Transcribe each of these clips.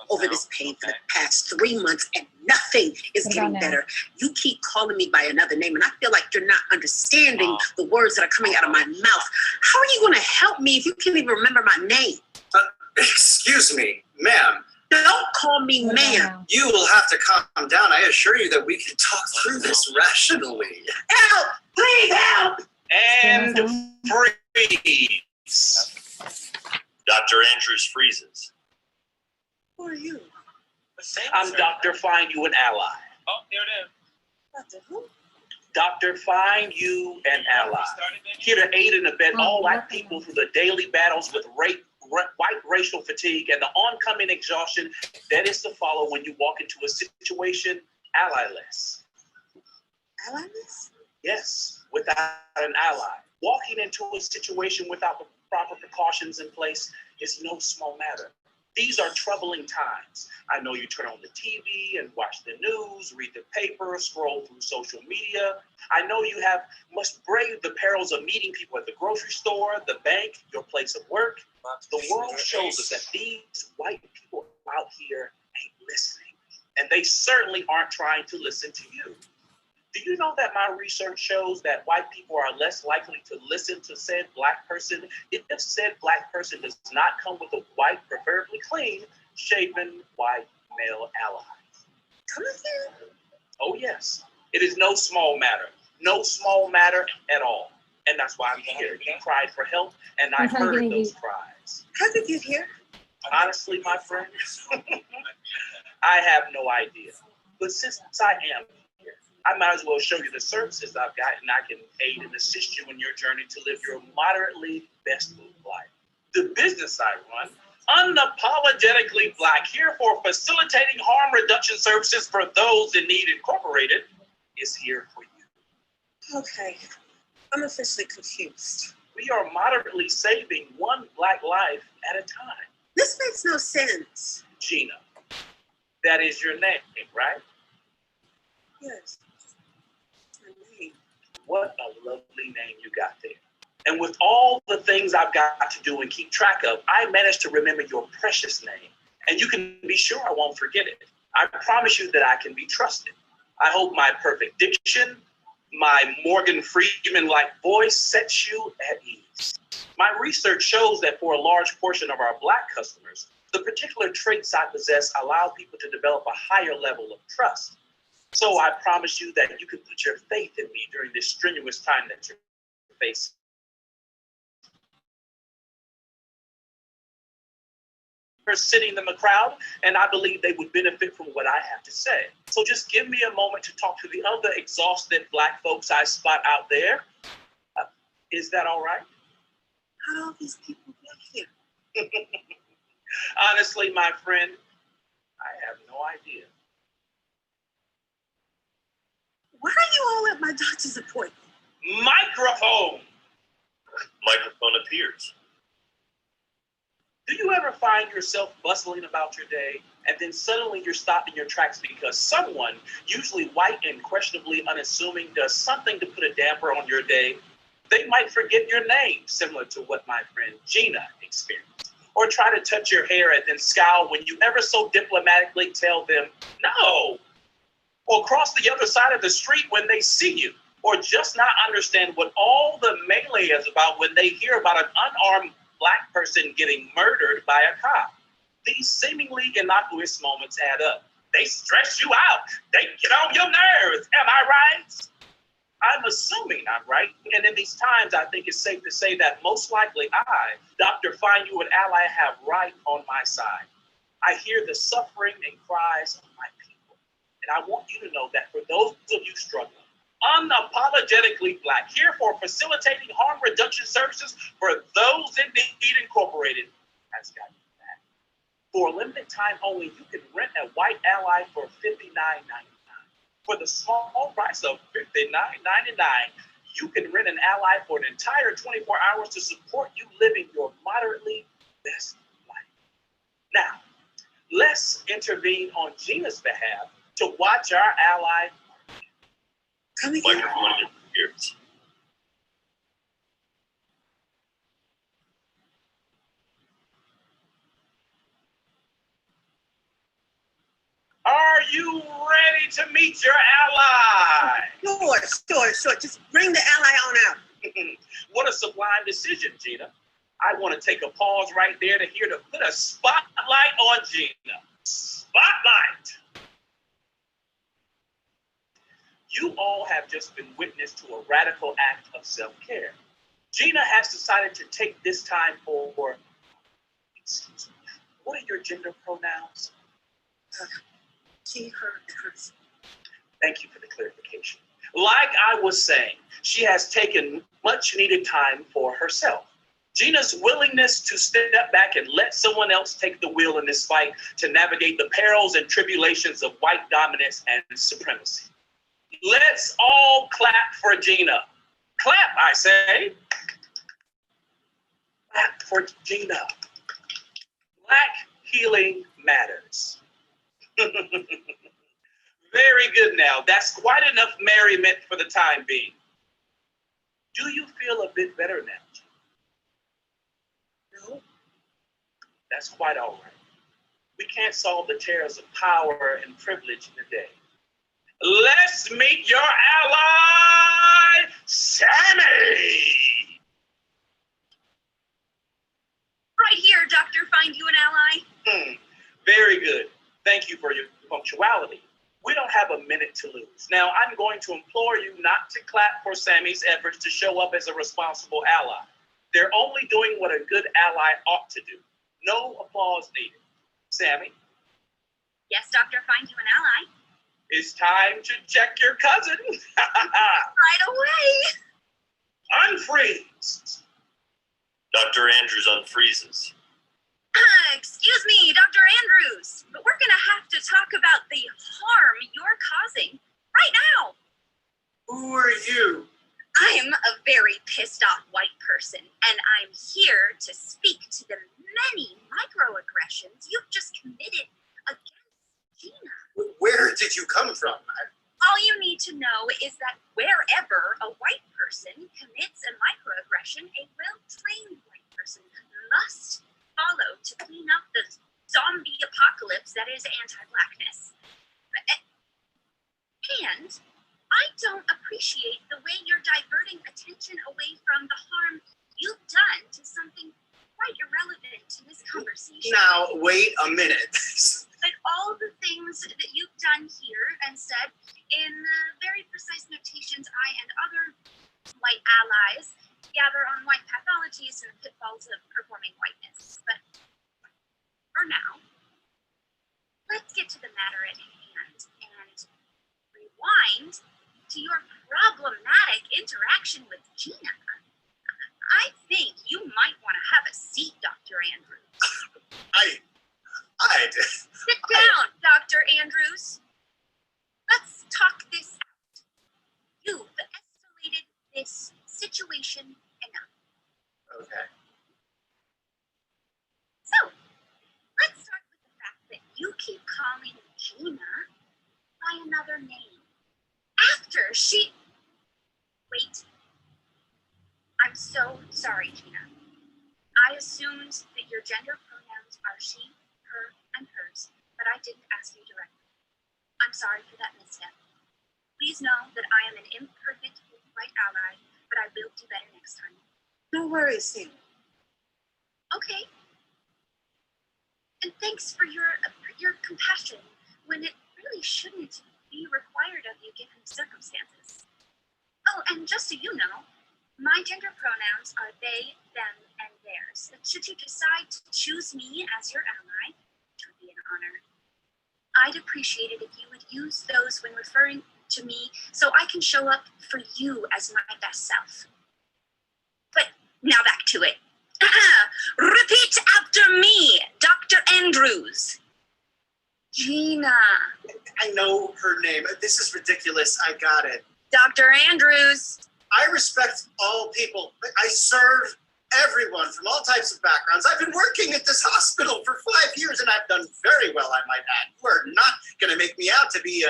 over this pain for the past 3 months and nothing is getting better. You keep calling me by another name and I feel like you're not understanding the words that are coming out of my mouth. How are you going to help me if you can't even remember my name? Excuse me, ma'am. Don't call me ma'am. You will have to calm down. I assure you that we can talk through this rationally. Help! Please help! And freeze. Dr. Andrews freezes. Who are you? I'm Dr. Find You an Ally. Oh, there it is. Dr. who? Dr. Find You an Ally. Here to aid and abet all Black people through the daily battles with white racial fatigue and the oncoming exhaustion that is to follow when you walk into a situation allyless. Allyless? Yes, without an ally. Walking into a situation without the proper precautions in place is no small matter. These are troubling times. I know you turn on the TV and watch the news, read the paper, scroll through social media. I know you must brave the perils of meeting people at the grocery store, the bank, your place of work. The world shows us that these white people out here ain't listening, and they certainly aren't trying to listen to you. Do you know that my research shows that white people are less likely to listen to said Black person if said Black person does not come with a white, preferably clean, shaven, white male ally? Come again? Oh yes, it is no small matter. No small matter at all. And that's why I'm here. You cried for help, and I heard those cries. How did you get here? Honestly, my friend, I have no idea. But since I am here, I might as well show you the services I've got, and I can aid and assist you in your journey to live your moderately best life. The business I run, Unapologetically Black, here for facilitating harm reduction services for those in need incorporated, is here for you. Okay, I'm officially confused. We are moderately saving one Black life at a time. This makes no sense. Gina, that is your name, right? Yes. My name. What a lovely name you got there. And with all the things I've got to do and keep track of, I managed to remember your precious name. And you can be sure I won't forget it. I promise you that I can be trusted. I hope my perfect diction, my Morgan Freeman-like voice sets you at ease. My research shows that for a large portion of our Black customers, the particular traits I possess allow people to develop a higher level of trust. So I promise you that you can put your faith in me during this strenuous time that you're facing. Sitting in the crowd, and I believe they would benefit from what I have to say. So just give me a moment to talk to the other exhausted Black folks I spot out there. Is that all right? How do all these people get here? Honestly, my friend, I have no idea. Why are you all at my doctor's appointment? Microphone! Microphone appears. Do you ever find yourself bustling about your day and then suddenly you're stopped in your tracks because someone, usually white and questionably unassuming, does something to put a damper on your day? They might forget your name, similar to what my friend Gina experienced. Or try to touch your hair and then scowl when you ever so diplomatically tell them no. Or cross the other side of the street when they see you. Or just not understand what all the melee is about when they hear about an unarmed Black person getting murdered by a cop. These seemingly innocuous moments add up. They stress you out. They get on your nerves. Am I right? I'm assuming I'm right. And in these times, I think it's safe to say that most likely I, Dr. Find You an Ally, have right on my side. I hear the suffering and cries of my people. And I want you to know that for those of you struggling, Unapologetically Black, here for facilitating harm reduction services for those in need incorporated, has got you back. For a limited time only, you can rent a white ally for $59.99. For the small price of $59.99, you can rent an ally for an entire 24 hours to support you living your moderately best life. Now, let's intervene on Gina's behalf to watch our ally. Microphone appears. Are you ready to meet your ally? Sure. Just bring the ally on out. What a sublime decision, Gina. I want to take a pause right there to put a spotlight on Gina. Spotlight! You all have just been witness to a radical act of self-care. Gina has decided to take this time for, excuse me, what are your gender pronouns? She, her, and hers. Thank you for the clarification. Like I was saying, she has taken much needed time for herself. Gina's willingness to step back and let someone else take the wheel in this fight to navigate the perils and tribulations of white dominance and supremacy. Let's all clap for Gina. Clap, I say. Clap for Gina. Black healing matters. Very good now. That's quite enough merriment for the time being. Do you feel a bit better now, Gina? No. That's quite all right. We can't solve the terrors of power and privilege in a day. Let's meet your ally, Sammy! Right here, Doctor. Find you an ally. Very good. Thank you for your punctuality. We don't have a minute to lose. Now, I'm going to implore you not to clap for Sammy's efforts to show up as a responsible ally. They're only doing what a good ally ought to do. No applause needed. Sammy? Yes, Doctor. Find you an ally. It's time to check your cousin. Right away. Unfreeze. Dr. Andrews unfreezes. Excuse me, Dr. Andrews, but we're going to have to talk about the harm you're causing right now. Who are you? I'm a very pissed off white person, and I'm here to speak to the many microaggressions you've just committed against Gina. Where did you come from? All you need to know is that wherever a white person commits a microaggression, a well-trained white person must follow to clean up the zombie apocalypse that is anti-blackness. And I don't appreciate the way you're diverting attention away from the harm you've done to something quite irrelevant to this conversation. Now, wait a minute. But all the things that you've done here and said in very precise notations I and other white allies gather on white pathologies and the pitfalls of performing whiteness. But for now, let's get to the matter at hand and rewind to your problematic interaction with Gina. I think you might want to have a seat, Dr. Andrews. Sit down, Dr. Andrews. Let's talk this out. You've escalated this situation enough. Okay. So, let's start with the fact that you keep calling Gina by another name. After she... Wait. I'm so sorry, Gina. I assumed that your gender pronouns are she, her, and hers, but I didn't ask you directly. I'm sorry for that misstep. Please know that I am an imperfect white ally, but I will do better next time. No worries, Sam. Okay. And thanks for your compassion when it really shouldn't be required of you given the circumstances. Oh, and just so you know, my gender pronouns are they, them, and theirs. Should you decide to choose me as your ally, it would be an honor. I'd appreciate it if you would use those when referring to me so I can show up for you as my best self. But now back to it. Repeat after me, Dr. Andrews. Gina. I know her name. This is ridiculous. I got it. Dr. Andrews. I respect all people. I serve everyone from all types of backgrounds. I've been working at this hospital for 5 years, and I've done very well, I might add. You are not going to make me out to be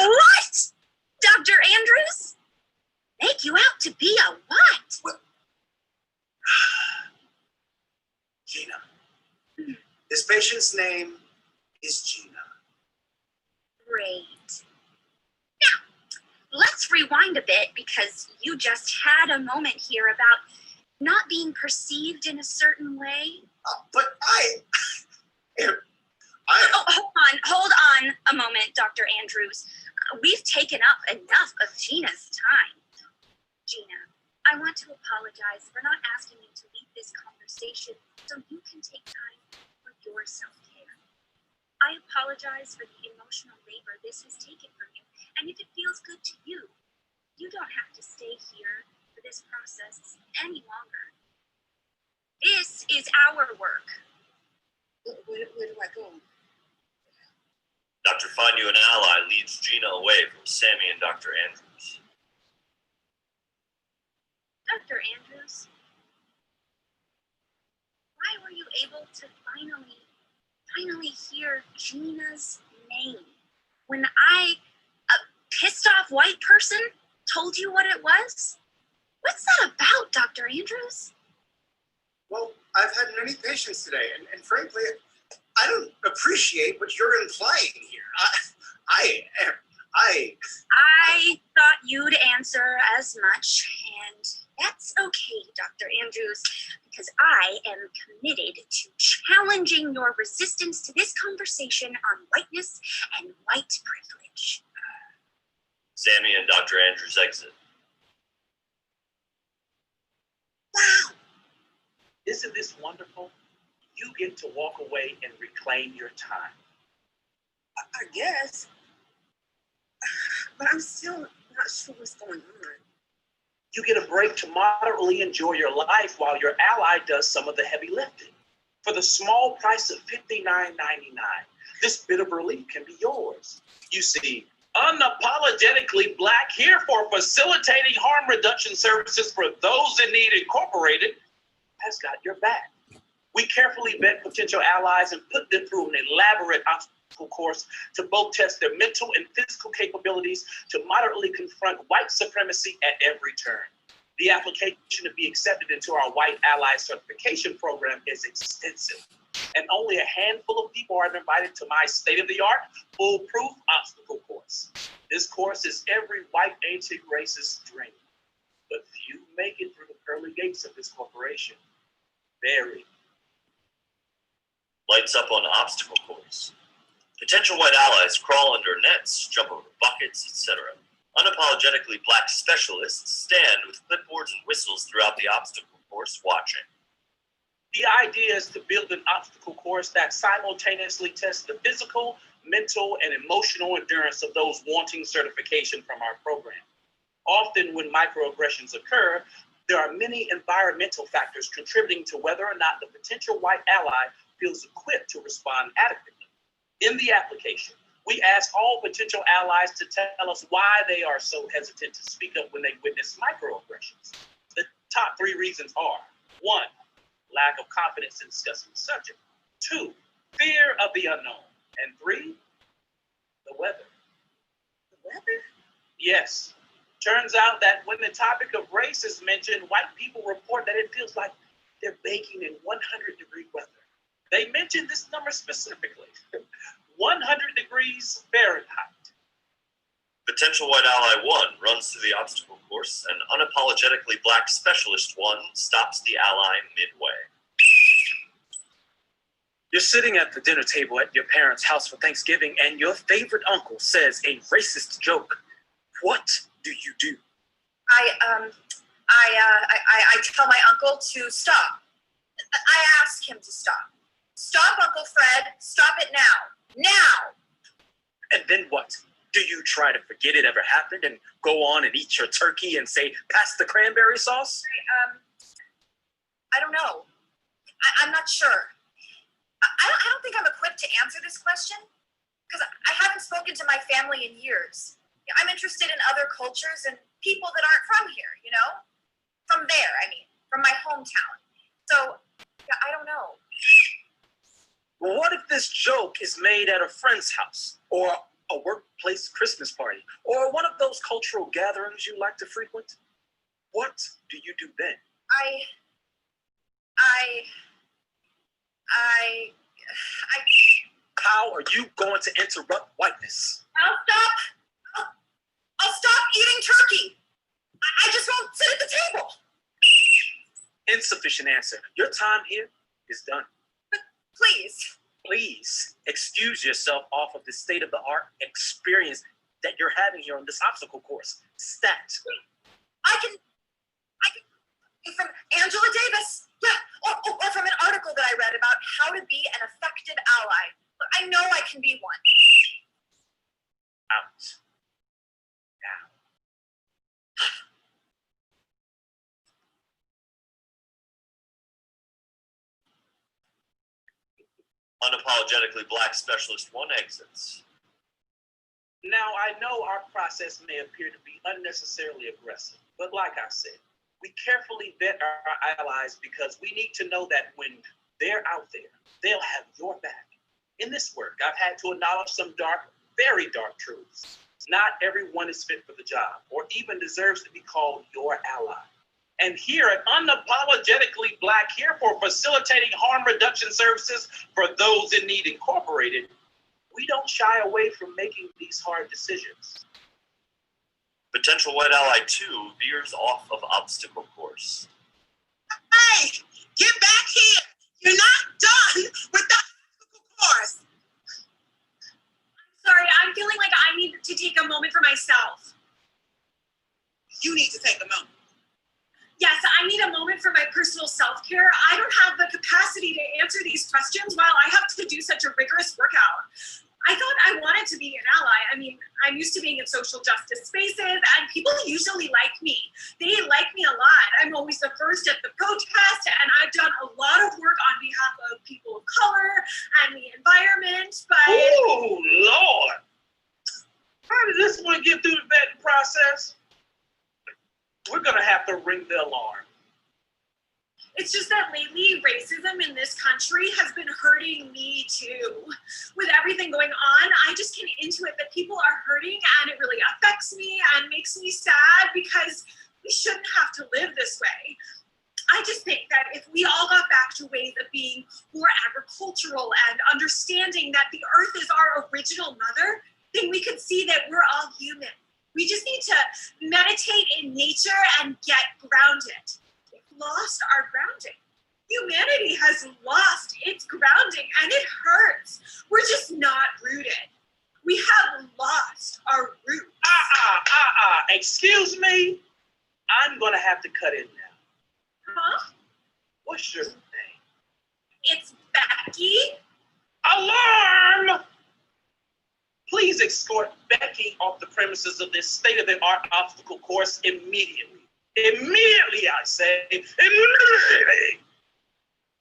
What? Dr. Andrews? Make you out to be a what? Gina, this patient patient's name is Gina. Great. Now, let's rewind a bit because you just had a moment here about not being perceived in a certain way. But Hold on a moment, Dr. Andrews. We've taken up enough of Gina's time. Gina, I want to apologize for not asking you to lead this conversation so you can take time for your self-care. I apologize for the emotional labor this has taken from you, and if it feels good to you, you don't have to stay here for this process any longer. This is our work. Where do I go? Dr. Find You an Ally leads Gina away from Sammy and Dr. Andrews. Dr. Andrews, why were you able to finally hear Gina's name when I, a pissed off white person, told you what it was? What's that about, Dr. Andrews? Well, I've had many patients today, and frankly, I don't appreciate what you're implying here. I thought you'd answer as much, and that's okay, Dr. Andrews, because I am committed to challenging your resistance to this conversation on whiteness and white privilege. Sammy and Dr. Andrews exit. Wow. Isn't this wonderful? You get to walk away and reclaim your time. I guess. But I'm still not sure what's going on. You get a break to moderately enjoy your life while your ally does some of the heavy lifting. For the small price of $59.99, this bit of relief can be yours. You see, Unapologetically Black, here for facilitating harm reduction services for those in need incorporated, has got your back. We carefully vet potential allies and put them through an elaborate obstacle course to both test their mental and physical capabilities to moderately confront white supremacy at every turn. The application to be accepted into our White Ally Certification Program is extensive, and only a handful of people are invited to my state-of-the-art, foolproof obstacle course. This course is every white anti-racist dream, but few make it through the pearly gates of this corporation. Very. Lights up on obstacle course. Potential white allies crawl under nets, jump over buckets, etc. Unapologetically Black specialists stand with clipboards and whistles throughout the obstacle course watching. The idea is to build an obstacle course that simultaneously tests the physical, mental, and emotional endurance of those wanting certification from our program. Often when microaggressions occur, there are many environmental factors contributing to whether or not the potential white ally feels equipped to respond adequately. In the application, we ask all potential allies to tell us why they are so hesitant to speak up when they witness microaggressions. The top 3 reasons are: 1, lack of confidence in discussing the subject; 2, fear of the unknown; and 3, the weather. The weather? Yes. Turns out that when the topic of race is mentioned, white people report that it feels like they're baking in 100-degree weather. They mentioned this number specifically, 100 degrees Fahrenheit. Potential white ally 1 runs through the obstacle course, and Unapologetically Black specialist 1 stops the ally midway. You're sitting at the dinner table at your parents' house for Thanksgiving, and your favorite uncle says a racist joke. What do you do? I tell my uncle to stop. I ask him to stop. Stop, Uncle Fred. Stop it now. Now! And then what? Do you try to forget it ever happened and go on and eat your turkey and say, pass the cranberry sauce? I don't know. I'm not sure. I don't think I'm equipped to answer this question because I haven't spoken to my family in years. I'm interested in other cultures and people that aren't from here, you know? From there, from my hometown. So, yeah, I don't know. What if this joke is made at a friend's house, or a workplace Christmas party, or one of those cultural gatherings you like to frequent? What do you do then? How are you going to interrupt whiteness? I'll stop eating turkey. I just won't sit at the table. Insufficient answer. Your time here is done. But please. Please excuse yourself off of the state-of-the-art experience that you're having here on this obstacle course. Stat. I can from Angela Davis. Yeah, or from an article that I read about how to be an effective ally. Look, I know I can be one. Out. Now. Unapologetically Black Specialist 1 exits. Now, I know our process may appear to be unnecessarily aggressive, but like I said, we carefully vet our allies because we need to know that when they're out there, they'll have your back. In this work, I've had to acknowledge some dark, very dark truths. Not everyone is fit for the job or even deserves to be called your ally. And here at Unapologetically Black, here for facilitating harm reduction services for those in need incorporated, we don't shy away from making these hard decisions. Potential White Ally 2 veers off of obstacle course. Hey, get back here. You're not done with the obstacle course. Sorry, I'm feeling like I need to take a moment for myself. You need to take a moment. Yes, I need a moment for my personal self-care. I don't have the capacity to answer these questions while I have to do such a rigorous workout. I thought I wanted to be an ally. I mean, I'm used to being in social justice spaces, and people usually like me. They like me a lot. I'm always the first at the protest, and I've done a lot of work on behalf of people of color and the environment, but... Oh, Lord! How did this one get through the vetting process? We're gonna have to ring the alarm. It's just that lately, racism in this country has been hurting me too. With everything going on, I just can intuit that people are hurting, and it really affects me and makes me sad because we shouldn't have to live this way. I just think that if we all got back to ways of being more agricultural and understanding that the earth is our original mother, then we could see that we're all human. We just need to meditate in nature and get grounded. We've lost our grounding. Humanity has lost its grounding, and it hurts. We're just not rooted. We have lost our root. Excuse me? I'm gonna have to cut in now. Huh? What's your name? It's Becky. Alarm! Please escort Becky off the premises of this state-of-the-art obstacle course immediately. Immediately, I say. Immediately!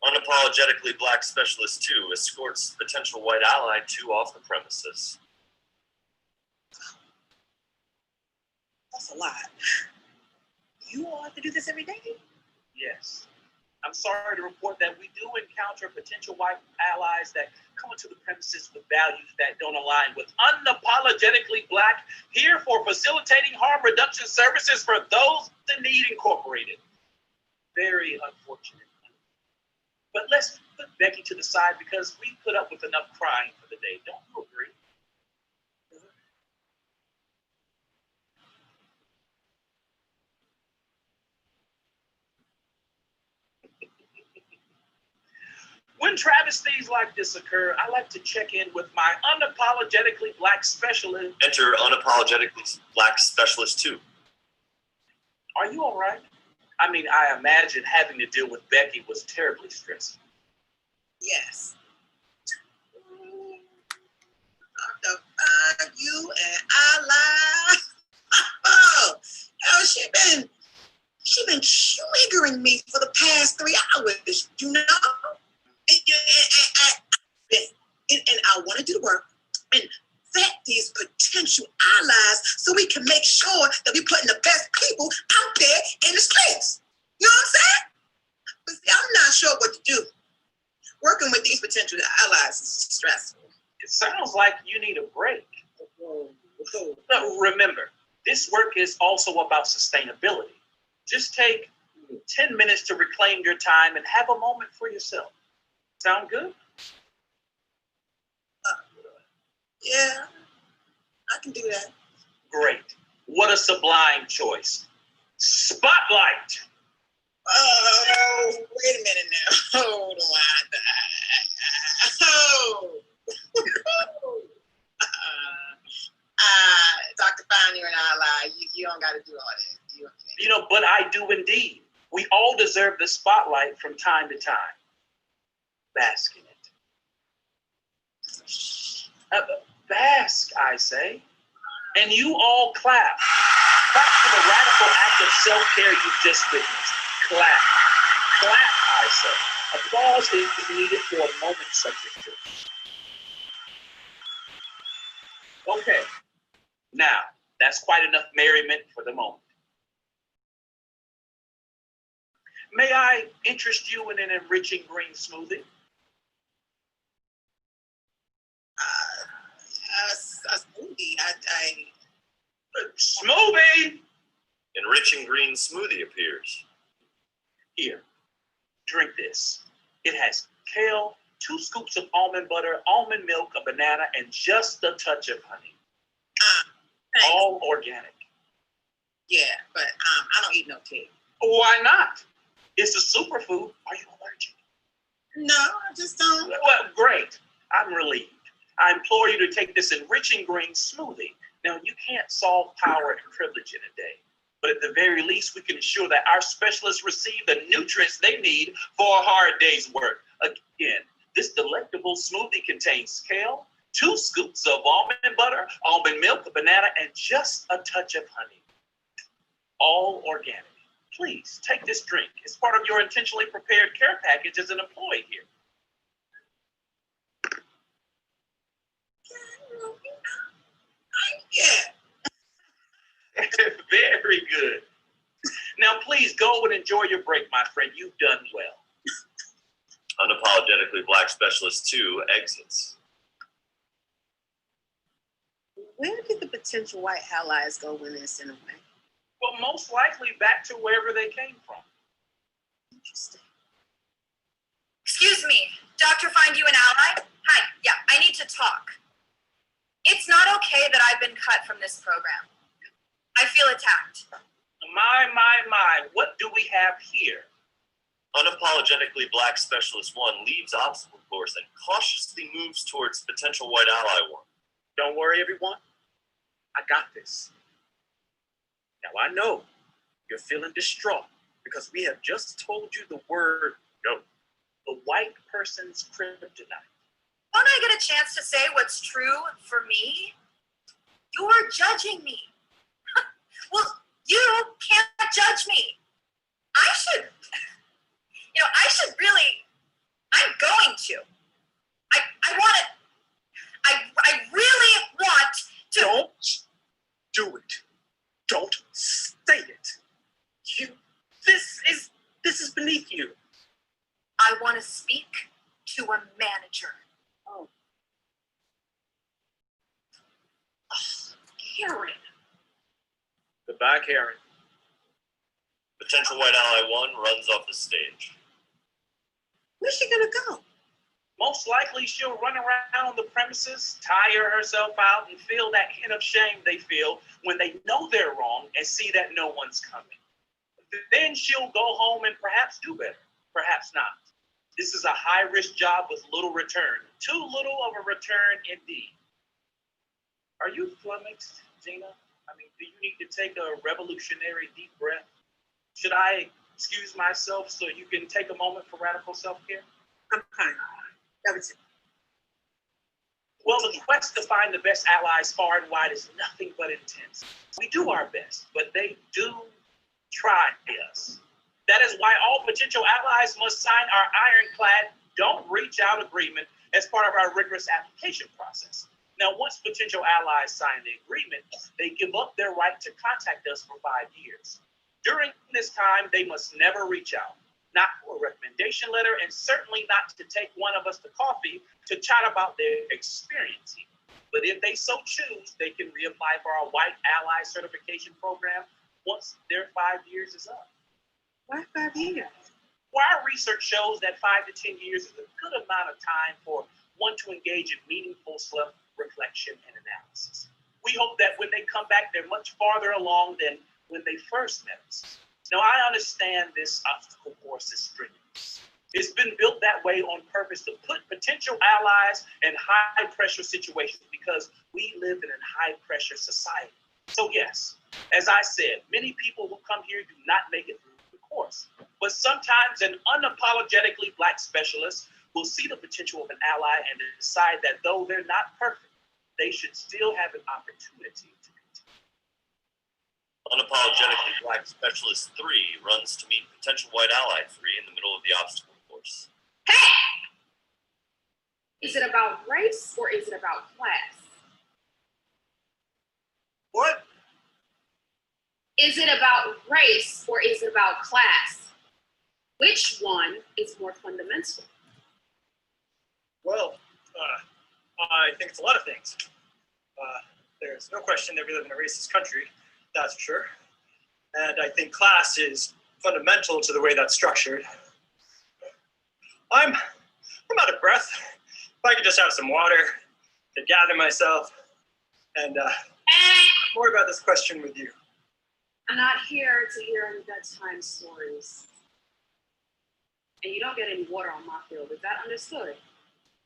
Unapologetically Black Specialist 2 escorts potential White Ally 2 off the premises. That's a lot. You all have to do this every day? Yes. I'm sorry to report that we do encounter potential white allies that come into the premises with values that don't align with Unapologetically Black, here for facilitating harm reduction services for those in need incorporated. Very unfortunate. But let's put Becky to the side because we put up with enough crying for the day. Don't you agree? When travesties like this occur, I like to check in with my Unapologetically Black specialist. Enter Unapologetically Black Specialist 2. Are you all right? I mean, I imagine having to deal with Becky was terribly stressful. Yes. What the fuck, you and I lie? Oh, she been triggering me for the past 3 hours, you know? And I want to do the work and vet these potential allies so we can make sure that we're putting the best people out there in the streets. You know what I'm saying? But see, I'm not sure what to do. Working with these potential allies is stressful. It sounds like you need a break. Now, remember, this work is also about sustainability. Just take 10 minutes to reclaim your time and have a moment for yourself. Sound good? Yeah, I can do that. Great. What a sublime choice. Spotlight. Oh, wait a minute now. Hold on. Dr. Fine, you're an ally. You don't got to do all that. You okay? You know, but I do indeed. We all deserve the spotlight from time to time. Bask in it. Bask, I say. And you all clap. Clap for the radical act of self-care you've just witnessed. Clap. Clap, I say. Applause is needed for a moment such as this. Okay. Now, that's quite enough merriment for the moment. May I interest you in an enriching green smoothie? A smoothie. Smoothie! Enriching green smoothie appears. Here, drink this. It has kale, 2 scoops of almond butter, almond milk, a banana, and just a touch of honey. Thanks. All organic. Yeah, but I don't eat no cake. Why not? It's a superfood. Are you allergic? No, I just don't. Well, great. I'm relieved. I implore you to take this enriching green smoothie. Now, you can't solve power and privilege in a day, but at the very least, we can ensure that our specialists receive the nutrients they need for a hard day's work. Again, this delectable smoothie contains kale, 2 scoops of almond butter, almond milk, a banana, and just a touch of honey. All organic. Please take this drink. It's part of your intentionally prepared care package as an employee here. Yeah. Very good. Now, please go and enjoy your break, my friend. You've done well. Unapologetically Black Specialist 2 exits. Where did the potential white allies go when they're sent away? Well, most likely back to wherever they came from. Interesting. Excuse me, Dr. Find You an Ally? Hi, yeah, I need to talk. It's not okay that I've been cut from this program. I feel attacked. My, what do we have here? Unapologetically Black Specialist 1 leaves obstacle course and cautiously moves towards potential white ally 1. Don't worry, everyone. I got this. Now, I know you're feeling distraught because we have just told you the word no. The white person's kryptonite. Won't I get a chance to say what's true for me? You're judging me. Well, you can't judge me. I should really, I'm going to. I want to, I really want to. Don't do it. Don't say it. This is beneath you. I want to speak to a manager. Oh, Karen. Goodbye, Karen. Potential white ally 1 runs off the stage. Where's she gonna go? Most likely she'll run around on the premises, tire herself out, and feel that hint of shame they feel when they know they're wrong and see that no one's coming. Then she'll go home and perhaps do better, perhaps not. This is a high-risk job with little return. Too little of a return indeed. Are you flummoxed, Gina? I mean, do you need to take a revolutionary deep breath? Should I excuse myself so you can take a moment for radical self-care? I'm fine. That was it. Well, the quest to find the best allies far and wide is nothing but intense. We do our best, but they do try us. That is why all potential allies must sign our ironclad don't reach out agreement as part of our rigorous application process. Now, once potential allies sign the agreement, they give up their right to contact us for 5 years. During this time, they must never reach out, not for a recommendation letter, and certainly not to take one of us to coffee to chat about their experience here. But if they so choose, they can reapply for our White Ally Certification Program once their 5 years is up. Why 5 years? Well, our research shows that 5 to 10 years is a good amount of time for one to engage in meaningful reflection, and analysis. We hope that when they come back, they're much farther along than when they first met us. Now, I understand this obstacle course is strenuous. It's been built that way on purpose to put potential allies in high-pressure situations because we live in a high-pressure society. So yes, as I said, many people who come here do not make it through the course. But sometimes an unapologetically Black specialist will see the potential of an ally and decide that though they're not perfect, they should still have an opportunity to continue. Unapologetically Black Specialist 3 runs to meet potential white ally 3 in the middle of the obstacle course. Hey! Is it about race or is it about class? What? Is it about race or is it about class? Which one is more fundamental? Well, I think it's a lot of things. There's no question that we live in a racist country, that's for sure. And I think class is fundamental to the way that's structured. I'm out of breath. If I could just have some water to gather myself and more about this question with you. I'm not here to hear any bedtime stories. And you don't get any water on my field. Is that understood?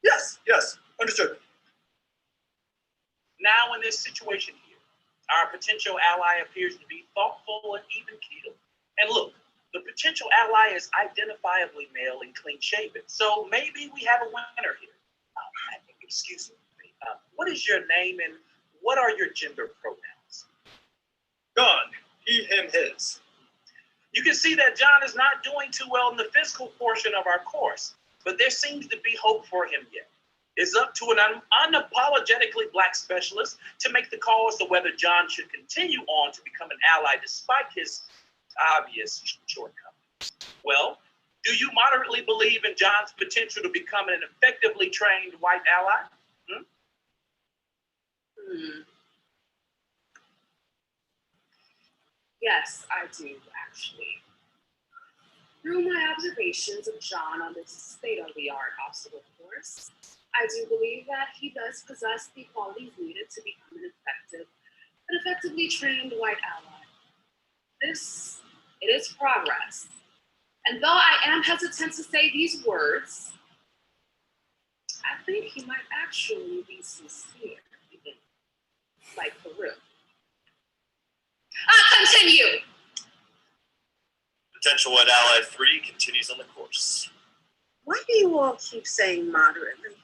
Yes, understood. Now in this situation here, our potential ally appears to be thoughtful and even-keeled. And look, the potential ally is identifiably male and clean-shaven. So maybe we have a winner here. Excuse me. What is your name and what are your gender pronouns? John, he, him, his. You can see that John is not doing too well in the physical portion of our course, but there seems to be hope for him yet. It's up to an unapologetically Black specialist to make the call as to whether John should continue on to become an ally despite his obvious shortcomings. Well, do you moderately believe in John's potential to become an effectively trained white ally? Yes, I do, actually. Through my observations of John on this state-of-the-art obstacle course, I do believe that he does possess the qualities needed to become an effectively trained white ally. It is progress. And though I am hesitant to say these words, I think he might actually be sincere, like for real. Continue! Potential white ally 3 continues on the course. Why do you all keep saying moderately?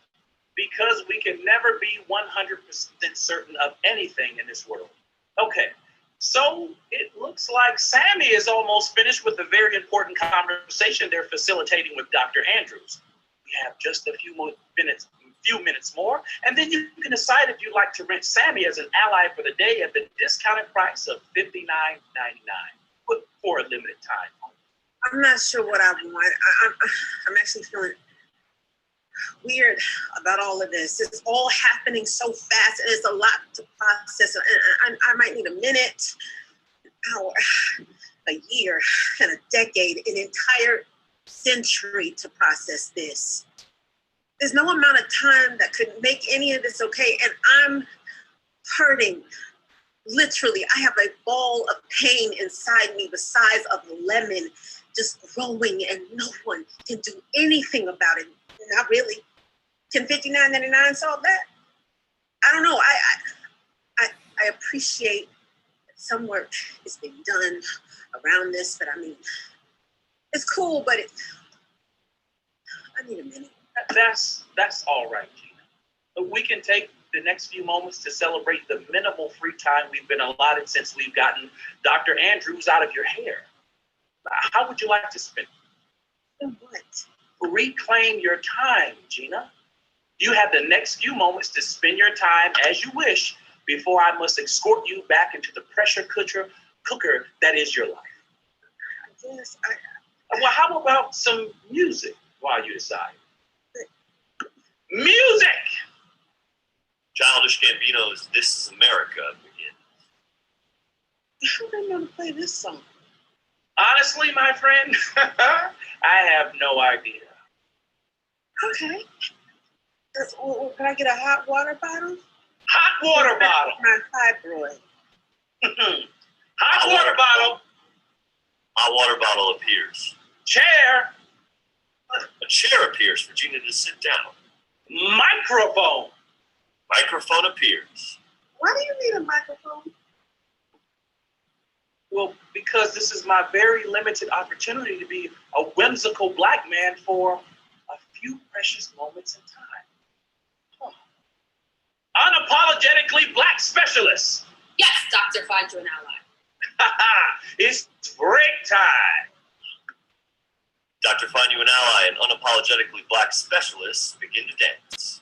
Because we can never be 100% certain of anything in this world. Okay, so it looks like Sammy is almost finished with the very important conversation they're facilitating with Dr. Andrews. We have just a few minutes more, and then you can decide if you'd like to rent Sammy as an ally for the day at the discounted price of $59.99 for a limited time. I'm not sure what I want. I'm actually feeling weird about all of this. It's all happening so fast, and it's a lot to process. And I might need a minute, an hour, a year, and a decade, an entire century to process this. There's no amount of time that could make any of this okay, and I'm hurting. Literally, I have a ball of pain inside me the size of a lemon, just growing, and no one can do anything about it. Not really. Can $59.99 solve that? I don't know. I appreciate that some work is being done around this, but I mean, it's cool, but I need a minute. That's all right, Gina. We can take the next few moments to celebrate the minimal free time we've been allotted since we've gotten Dr. Andrews out of your hair. How would you like to spend it? What? Reclaim your time, Gina. You have the next few moments to spend your time as you wish before I must escort you back into the pressure cooker that is your life. I guess Well, how about some music while you decide? Music! Childish Gambino's This Is America begins. how are they going to play this song? Honestly, my friend, I have no idea. Okay. Can I get a hot water bottle? Hot water bottle. My fibroid. Hot water bottle. Hot water bottle appears. Chair. A chair appears for Gina to sit down. Microphone. Microphone appears. Why do you need a microphone? Well, because this is my very limited opportunity to be a whimsical black man for a few precious moments in time. Unapologetically black specialist. Yes, Doctor, find you an ally. It's break time. Dr. Find You an Ally and Unapologetically Black specialists begin to dance.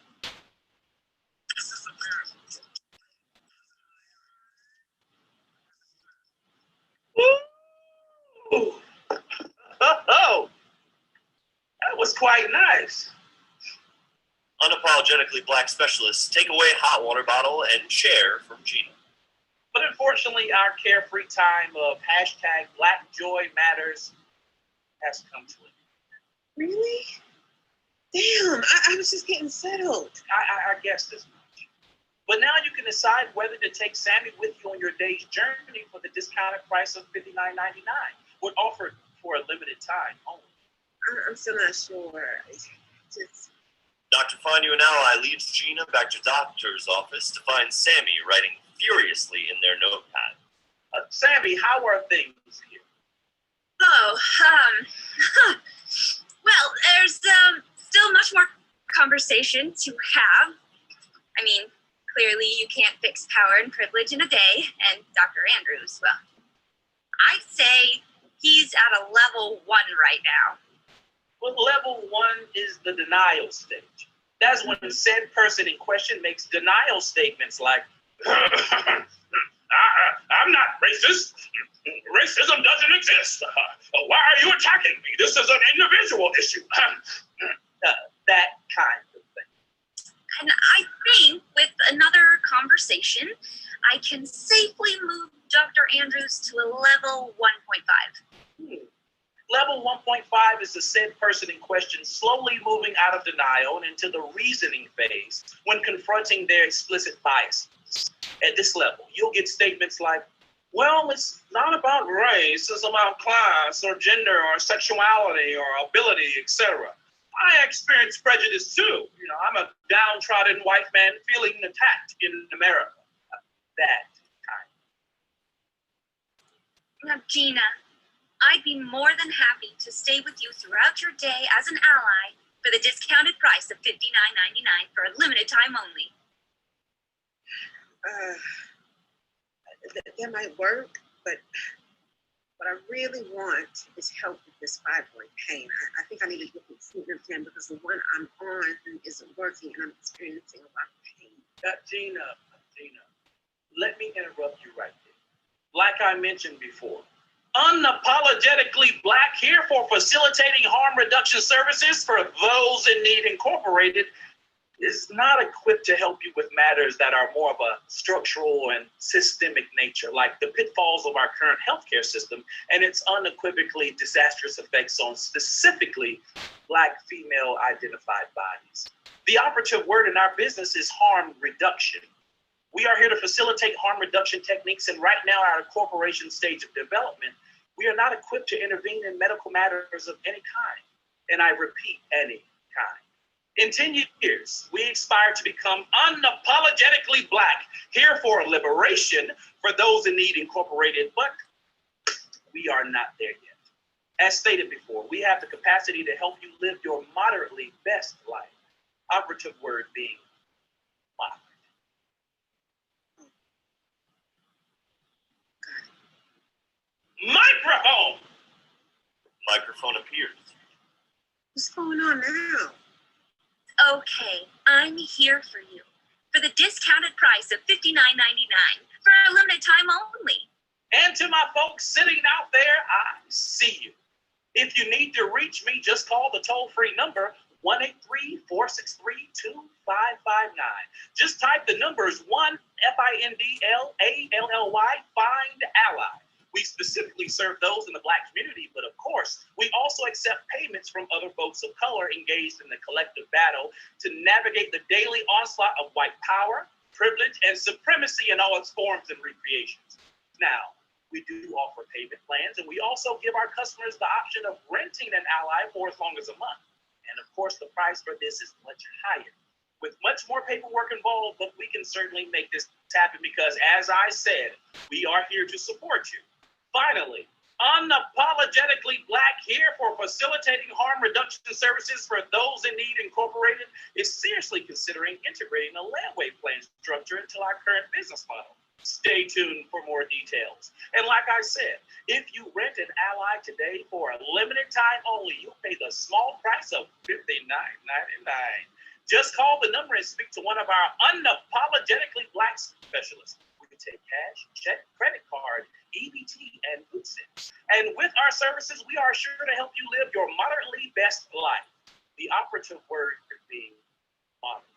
Ooh. Oh, that was quite nice. Unapologetically Black specialists take away hot water bottle and chair from Gina. But unfortunately, our carefree time of hashtag Black Joy Matters has come to an end. Really? Damn, I was just getting settled. I guess this much. But now you can decide whether to take Sammy with you on your day's journey for the discounted price of $59.99. We're offered for a limited time only. I'm still not sure. Just... Dr. Find You an Ally leads Gina back to doctor's office to find Sammy writing furiously in their notepad. Sammy, how are things here? Oh, well, there's still much more conversation to have. I mean, clearly you can't fix power and privilege in a day, and Dr. Andrews, well, I'd say he's at a level 1 right now. Well, level 1 is the denial stage. That's when the said person in question makes denial statements like, I'm not racist. Racism doesn't exist. Why are you attacking me? This is an individual issue. That kind of thing. And I think with another conversation, I can safely move Dr. Andrews to a level 1.5. Level 1.5 is the said person in question slowly moving out of denial and into the reasoning phase when confronting their explicit biases. At this level, you'll get statements like, well, it's not about race, it's about class or gender or sexuality or ability, etc. I experience prejudice too. I'm a downtrodden white man feeling attacked in America. That kind. Now, Gina, I'd be more than happy to stay with you throughout your day as an ally for the discounted price of $59.99 for a limited time only. That might work, but what I really want is help with this fibroid pain. I think I need to get some treatment plan because the one I'm on isn't working and I'm experiencing a lot of pain. Gina, let me interrupt you right there. Like I mentioned before, Unapologetically Black here for facilitating harm reduction services for those in need incorporated is not equipped to help you with matters that are more of a structural and systemic nature, like the pitfalls of our current healthcare system and its unequivocally disastrous effects on specifically Black female identified bodies. The operative word in our business is harm reduction. We are here to facilitate harm reduction techniques, and right now, our corporation stage of development, we are not equipped to intervene in medical matters of any kind. And I repeat, any kind. In 10 years, we aspire to become unapologetically Black, here for liberation for those in need incorporated, but we are not there yet. As stated before, we have the capacity to help you live your moderately best life. Operative word being moderate. Microphone! Microphone appears. What's going on now? Okay, I'm here for you for the discounted price of $59.99 for a limited time only. And to my folks sitting out there, I see you. If you need to reach me, just call the toll-free number 1-833-463-2559. Just type the numbers 1-FINDLALLY, find ally. We specifically serve those in the Black community, but of course, we also accept payments from other folks of color engaged in the collective battle to navigate the daily onslaught of white power, privilege and supremacy in all its forms and recreations. Now, we do offer payment plans, and we also give our customers the option of renting an Ally for as long as a month. And of course, the price for this is much higher, with much more paperwork involved, but we can certainly make this happen because, as I said, we are here to support you. Finally, Unapologetically Black, here for facilitating harm reduction services for those in need incorporated, is seriously considering integrating a layaway plan structure into our current business model. Stay tuned for more details. And like I said, if you rent an Ally today for a limited time only, you'll pay the small price of $59.99. Just call the number and speak to one of our Unapologetically Black specialists. We can take cash, check, credit card, EBT, and food stamps. And with our services, we are sure to help you live your moderately best life. The operative word being moderate.